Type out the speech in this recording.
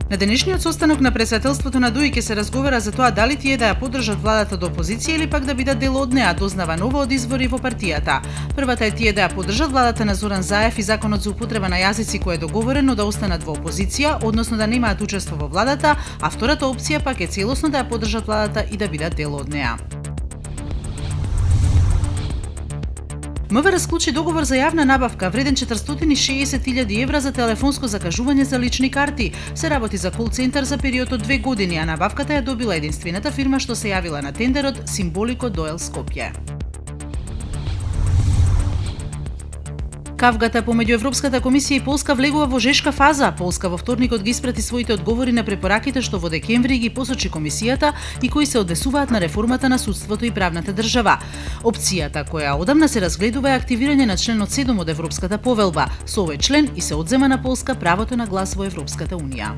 На денешниот состанок на претседателството на ДУИ ќе се разговара за тоа дали тие да ја поддржат владата до опозиција или пак да бидат дел од неа, дознава нова од избори во партијата. Првата е тие да ја поддржат владата на Зоран Заев и законот за употреба на јазици кој е договорено да останат во опозиција, односно да немаат учество во владата, а втората опција пак е целосно да ја поддржат владата и да бидат дел од неа. МВР склучи договор за јавна набавка вреден 460.000 евра за телефонско закажување за лични карти. Се работи за кол-центар за период од 2 години, а набавката ја добила единствената фирма што се јавила на тендерот Симболико Доел Скопје. Кавгата помеѓу Европската комисија и Полска влегува во жешка фаза. Полска во вторникот ги испрати своите одговори на препораките што во декември ги посочи комисијата и кои се однесуваат на реформата на судството и правната држава. Опцијата која одамна се разгледува е активирање на членот 7 од Европската повелба. Со овој член и се одзема на Полска правото на глас во Европската унија.